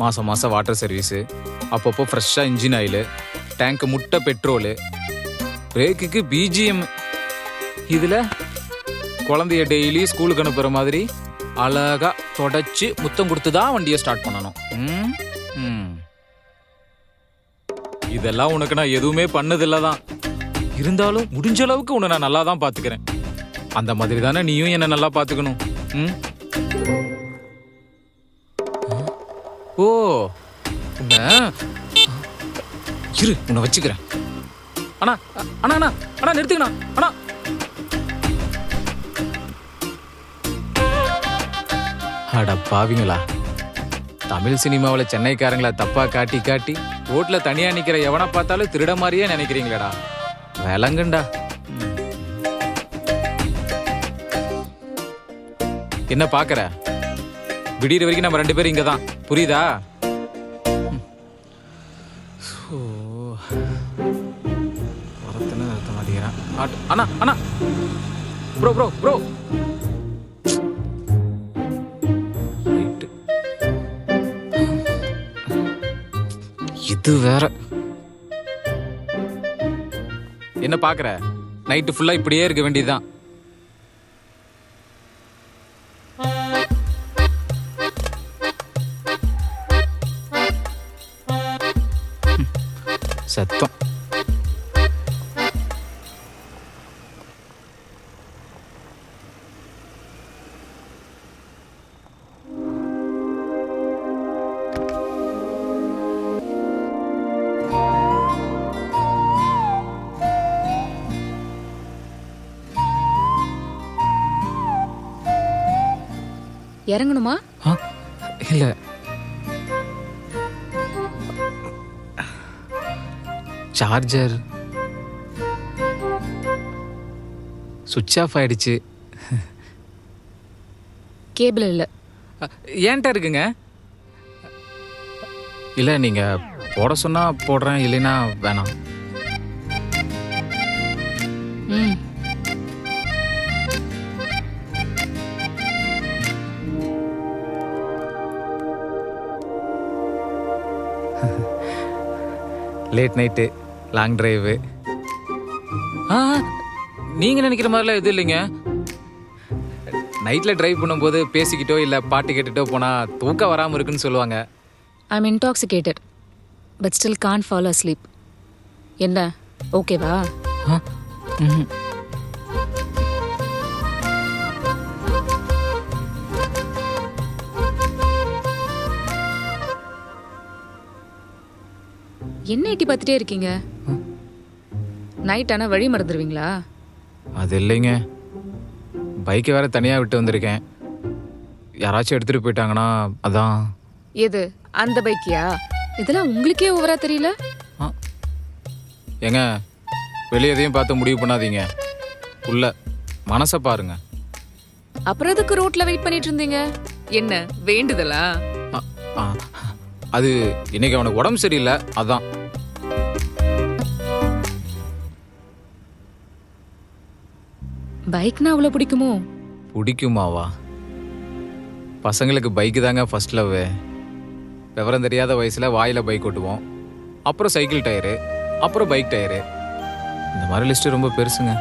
மாதம் மாதம் water service, அப்பப்போ ஃப்ரெஷ்ஷாக இன்ஜின் ஆயிலு, டேங்க்கு முட்டை பெட்ரோலு, பிரேக்குக்கு பிஜிஎம். இதில் குழந்தைய டெய்லி ஸ்கூலுக்கு அனுப்புகிற மாதிரி அழகா தொடச்சி முத்தம் கொடுத்து தான் வண்டியை ஸ்டார்ட் பண்ணணும். இதெல்லாம் உனக்கு நான் எதுவுமே பண்ணதில்லை தான். இருந்தாலும் முடிஞ்ச அளவுக்கு உன்னை நான் நல்லா தான் பார்த்துக்கிறேன். அந்த மாதிரி தானே நீயும் என்னை நல்லா பார்த்துக்கணும். ஓ உன்னை இரு, உன்னை வச்சுக்கிறேன். அண்ணா அண்ணா அண்ணா அண்ணா நிறுத்துக்கண்ணா. அண்ணா அட பாவிங்களா, தமிழ் சினிமாவில் சென்னைக்காரங்களா தப்பா காட்டி காட்டி ரோட்ல தனியா நிக்கிற எவனை பார்த்தாலும் திருட மாதிரியே நினைக்கிறீங்களேடா. விளங்குண்டா. என்ன பாக்குற? விடியற வரைக்கும் நம்ம 2 பேரும் இங்கதான், புரியுதா? அண்ணா அண்ணா ப்ரோ ப்ரோ ப்ரோ இது வேற. என்ன பாக்குற? நைட்டு ஃபுல்லா இப்படியே இருக்க வேண்டியதுதான். சத்தம். இறங்கணுமா? இல்ல, சார்ஜர் சுவிட்ச் ஆஃப் ஆயிடுச்சு. கேபிள் இல்ல. ஏன்ட்ட இருக்குங்க. இல்ல நீங்க போட சொன்னா போடுறேன், இல்லைன்னா வேணாம். Late night, long drive. நீங்க நினைக்கிற மாதிரிலாம் எதுவும் இல்லைங்க. நைட்ல டிரைவ் பண்ணும்போது பேசிக்கிட்டோ இல்ல பாட்டு கேட்டுட்டோ போனா தூக்கம் வராம இருக்குன்னு சொல்லுவாங்க. I'm intoxicated but still can't fall asleep. என்ன ஓகேவா? என்ன எட்டி பார்த்துட்டே இருக்கீங்க? நைட் ஆனா வழி மறந்துடுவீங்களா? அது இல்லைங்க, பைக்கை வேற தனியா விட்டு வந்திருக்கேன். யாராச்சும் எடுத்துட்டு போயிட்டாங்கன்னா அதான். எது அந்த பைக்கியா? இதெல்லாம் உங்களுக்கே ஓவரா தெரியல. ஏங்க, வெளியே எதையும் பார்த்து முடிவு பண்ணாதீங்க, உள்ள மனசை பாருங்க. அப்புறம் எதுக்கு ரோட்ல வெயிட் பண்ணிட்டு இருந்தீங்க? என்ன வேண்டுதலா? அது இன்னைக்கு அவனுக்கு உடம்பு சரியில்லை, அதான். பைக்னா அவ்வளவு பிடிக்குமோ? பிடிக்குமாவா? பசங்களுக்கு பைக்கு தாங்க ஃபர்ஸ்ட் லவ். விவரம் தெரியாத வயசுல வாயில பைக் ஓட்டுவோம், அப்புறம் சைக்கிள் டயரு, அப்புறம் பைக் டயரு. இந்த மாதிரி லிஸ்ட் ரொம்ப பெருசுங்க.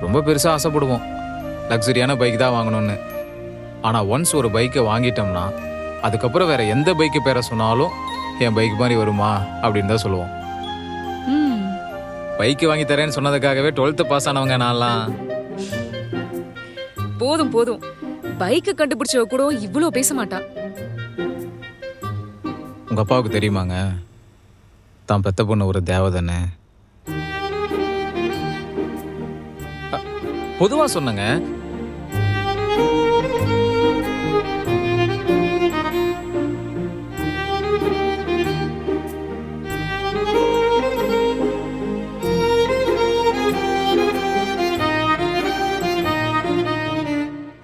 ரொம்ப பெருசா ஆசைப்படுவோம் லக்ஸரியான பைக் தான் வாங்கணும்னு. ஆனா ஒன்ஸ் ஒரு பைக்கை வாங்கிட்டோம்னா அதுக்கப்புறம் வேற எந்த பைக்கு பேரை சொன்னாலும் என் பைக் மாதிரி வருமா அப்படின்னு தான் சொல்லுவோம். பைக்கு வாங்கி தரேன்னு சொன்னதுக்காகவே 12th பாஸ் ஆனவங்க நான்லாம். போதும் போதும், பைக்கை கண்டுபிடிச்சவ கூட இவ்வளவு பேச மாட்டா. உங்க அப்பாவுக்கு தெரியுமாங்க தான் பெத்த பொண்ணு ஒரு தேவதானே? பொதுவா சொன்னங்க.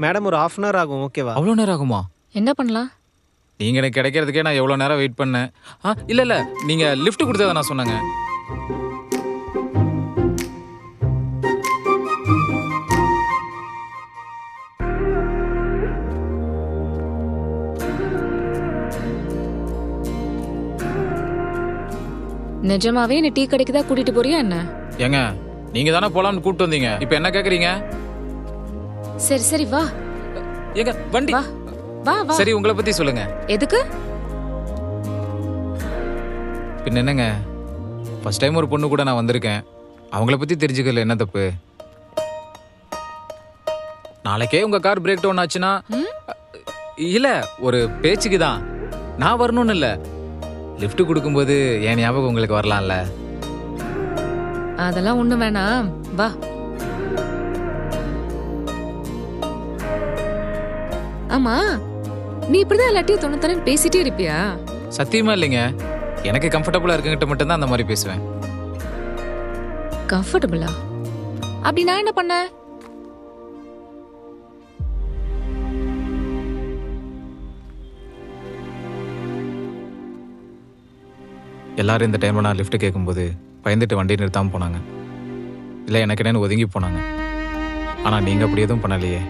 மேடம் ஒரு 1/2 hour ஆகும், ஓகேவா? அவ்வளோ நேரம் ஆகுமா? என்ன பண்ணலாம்? நீங்க எனக்கு கிடைக்கிறதுக்கே நான் எவ்வளோ நேரம் வெயிட் பண்ணேன். இல்ல நீங்க லிஃப்ட் கொடுத்ததை நான் சொன்னேங்க. நிஜமாவே நீ டீ கடைக்கு தான் கூட்டிட்டு போறியா என்ன? ஏங்க நீங்க தானே போலாம்னு கூப்பிட்டு வந்தீங்க, இப்போ என்ன கேக்குறீங்க? சரி சரி வா ஏங்க வண்டி. வா வா வா. சரி உங்களை பத்தி சொல்லுங்க. எதுக்கு? பின்ன என்னங்க, ஃபர்ஸ்ட் டைம் ஒரு பொண்ணு கூட நான் வந்திருக்கேன், அவங்கள பத்தி தெரிஞ்சுக்கல என்ன தப்பு? நாளைக்கே உங்க கார் பிரேக் டவுன் ஆச்சுன்னா இல்ல ஒரு பேச்சுக்கு தான், நான் வரணும்னு இல்ல, லிஃப்ட் கொடுக்கும்போது என் ஞாபகம் உங்களுக்கு வரலாம்ல. அதெல்லாம் ஒண்ணு வேணாம், வா. ஆமா, நீ இப்படிதான் எல்லாத்தையும் தொண்ணூத்தரன் பேசிட்டே இருப்பியா? சத்தியமா இல்லைங்க, எனக்கு கம்ஃபர்டபுளா இருக்குங்கிட்ட மட்டும்தான் அந்த மாதிரி பேசுவேன். கம்ஃபர்டபுளா? அப்படி நான் என்ன பண்ண? எல்லாரும் இந்த டைம்ல நான் லிஃப்ட் கேட்கும்போது பயந்துட்டு வண்டி நிறுத்தாம போனாங்க, இல்லை எனக்கு என்னன்னு ஒதுங்கி போனாங்க. ஆனா நீங்க அப்படி எதுவும் பண்ணலையே.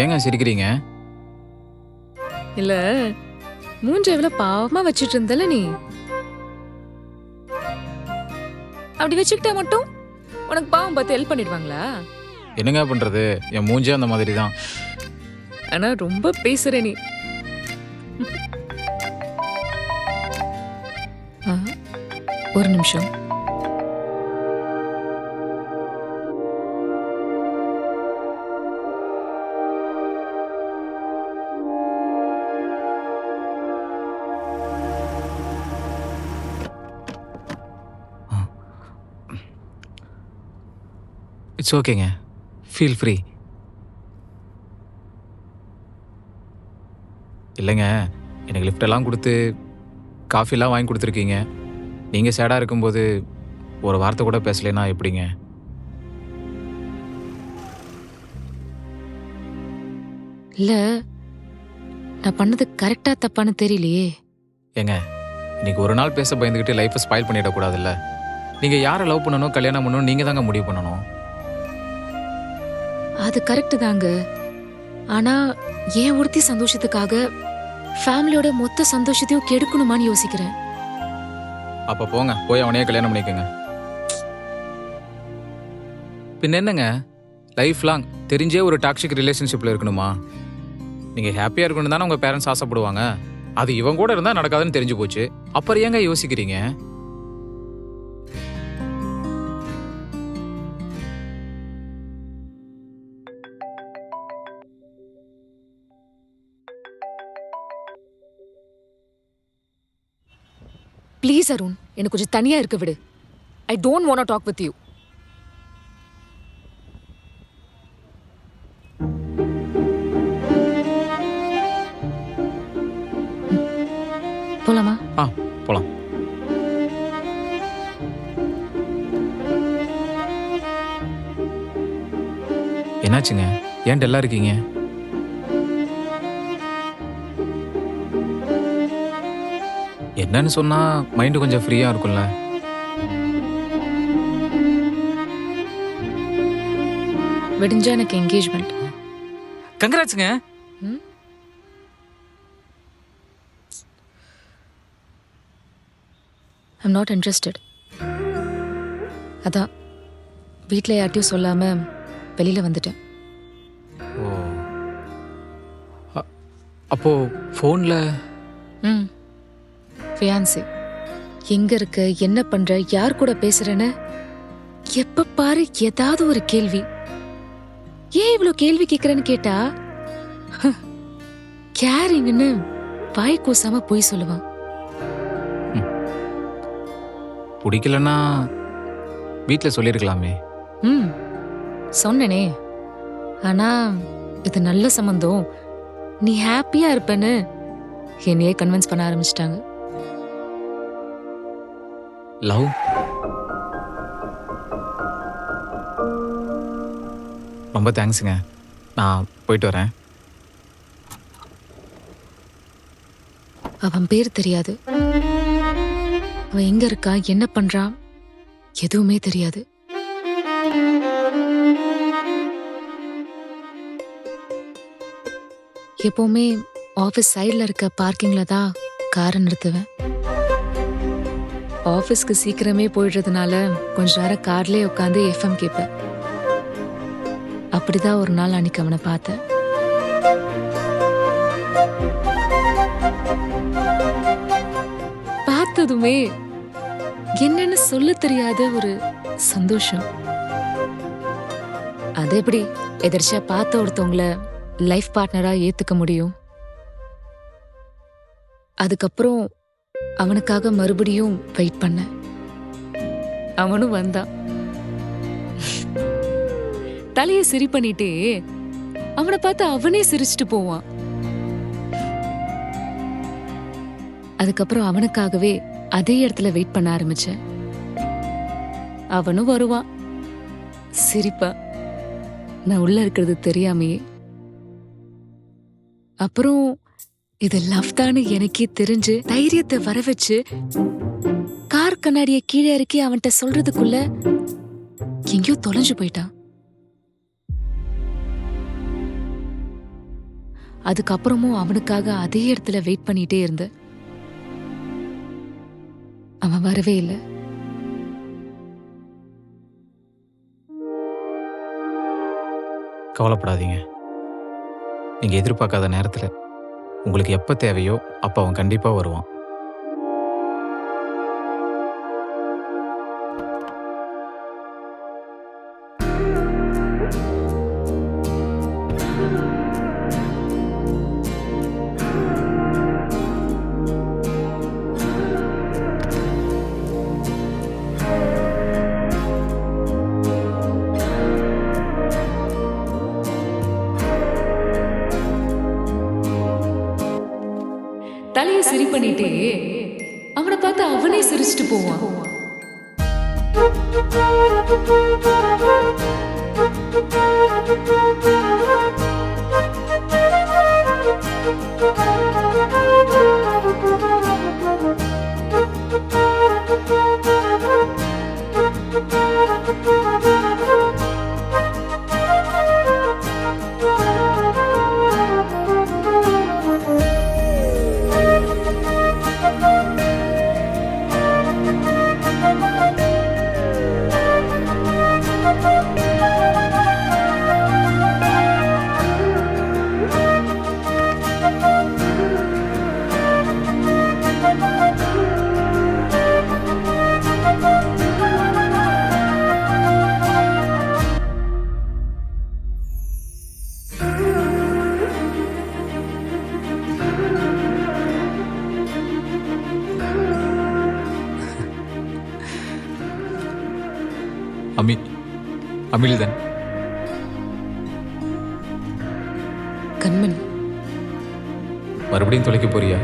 ஏங்க சிரிக்கிறீங்க? இல்ல, மூஞ்ச எவ்வளவு பாவமா வச்சிட்டு இருந்தல நீ. அப்படி வச்சுக்கிட்டா மட்டும் உனக்கு பாவம் பார்த்து ஹெல்ப் பண்ணிடுவாங்களா? என்னங்க பண்றது, என் மூஞ்சே அந்த மாதிரி தான். ஆனா ரொம்ப பேசுற நீ. ஆ, ஒரு நிமிஷம். இட்ஸ் ஓகேங்க, ஃபீல் ஃப்ரீ. இல்லைங்க, எனக்கு லிஃப்டெல்லாம் கொடுத்து காஃபிலாம் வாங்கி கொடுத்துருக்கீங்க, நீங்கள் சேடாக இருக்கும்போது ஒரு வார்த்தை கூட பேசலைன்னா எப்படிங்க? இல்ல, நான் பண்ணது கரெக்டா தப்பான்னு தெரியலையே. ஏங்க இன்னைக்கு ஒரு நாள் பேச பயந்துக்கிட்டு லைஃப்பை ஸ்பாயில் பண்ணிடக்கூடாதுல்ல. நீங்கள் யாரை லவ் பண்ணணும் கல்யாணம் பண்ணணும் நீங்கள் தாங்க முடிவு பண்ணணும். அது கரெக்ட் தாங்க. ஆனா ஏன் ஒருத்தி சந்தோஷத்துக்காக ஃபேமிலியோட மொத்த சந்தோஷத்தையும் கெடுக்கணுமான்னு யோசிக்கிறேன். அப்போ போங்க, போய் அவனையே கல்யாணம் பண்ணிக்கோங்க. பின்ன என்னங்க, லைஃப் லாங் தெரிஞ்சே ஒரு டாக்ஸிக் ரிலேஷன்ஷிப்பில் இருக்கணுமா? நீங்கள் ஹாப்பியாக இருக்கணும் தானே உங்கள் பேரண்ட்ஸ் ஆசைப்படுவாங்க. அது இவங்க கூட இருந்தால் நடக்காதுன்னு தெரிஞ்சு போச்சு, அப்புறம் ஏங்க யோசிக்கிறீங்க? ப்ளீஸ் அருண், எனக்கு கொஞ்சம் தனியா இருக்க விடு. I don't want to talk with you. போலாமா? போலாம். என்னாச்சுங்க, ஏன் டல்லா இருக்கீங்க? என்னன்னு சொன்னா மைண்டு கொஞ்சம் ஃப்ரீயா இருக்கும்ல. விடிஞ்சா எனக்கு என்கேஜ்மெண்ட். கங்க்ராட்ஸ்ங்க. I'm not interested. அதான் வீட்டில் யார்ட்டையும் சொல்லாம வெளியில வந்துட்டேன். ஓ, அப்போ ஃபோன்ல ஃபியான்சி எங்க இருக்க, என்ன பண்ற, யார் கூட பேசுறேன்னு எப்ப பாரு ஏதாவது ஒரு கேள்வி. ஏன் இவ்வளவு கேள்வி கேக்குறேன்னு கேட்டா கேரிங்னு வாய் கூசாம போய் சொல்லுவான். பிடிக்கலன்னா வீட்டில் சொல்லியிருக்கலாமே. சொன்னனே, ஆனா இது நல்ல சம்பந்தம், நீ ஹாப்பியா இருப்பேன்னு என்னையே கன்வின்ஸ் பண்ண ஆரம்பிச்சிட்டாங்க. லவ்? ரொம்ப தேங்க்ஸுங்க, நான் போயிட்டு வரேன். அவன் பேர் தெரியாது, அவ எங்க இருக்கா, என்ன பண்றா, எதுவுமே தெரியாது. எப்பவுமே ஆபீஸ் சைடுல இருக்க பார்க்கிங்ல தான் காரை நிறுத்துவேன். ஆபீஸ்க்கு சீக்கிரமே போயிடுறதுனால கொஞ்ச நேரம் கார்லயே உட்காந்து எஃப்எம் கேட்பேன். அப்படிதான் ஒரு நாள் அன்னைக்கு அவனை பார்த்தேன். பார்த்ததுமே என்னன்னு சொல்ல தெரியாத ஒரு சந்தோஷம். அது எப்படி எதிர்ச்சியா பார்த்த ஒருத்தவங்கள லைஃப் பார்ட்னரா ஏத்துக்க முடியும்? அதுக்கப்புறம் அவனுக்காக மறுபடியும் வெயிட் பண்ணேன். அவனும் வந்தான். தலைய சிரி பண்ணிட்டே அவனை பார்த்து அவனே சிரிச்சுட்டு போவான். அதுக்கப்புறம் அவனுக்காகவே அதே இடத்துல வெயிட் பண்ண ஆரம்பிச்சேன். அவனும் வருவான், சிரிப்பான், நான் உள்ள இருக்கிறது தெரியாமையே. அப்புறம் இது லவ் தான்னு எனக்கே தெரிஞ்சு தைரியத்தை வர வச்சு கார் கண்ணாடிய கீழே இறக்கி அவன்கிட்ட சொல்றதுக்குள்ள எங்கேயோ தொலைஞ்சு போயிட்டான். அதுக்கப்புறமும் அவனுக்காக அதே இடத்துல வெயிட் பண்ணிட்டே இருந்தேன். அவன் வரவே இல்லை. கவலைப்படாதீங்க. நீங்க எதிர்பார்க்காத நேரத்துல உங்களுக்கு எப்ப தேவையோ அப்ப அவன் கண்டிப்பா வருவான். தலைய சிரி பண்ணிட்டே அவனை பார்த்து அவனே சிரிச்சுட்டு போவான். அமிழ்தன். கண்மணி, மறுபடியும் தொலைக்க போறியா?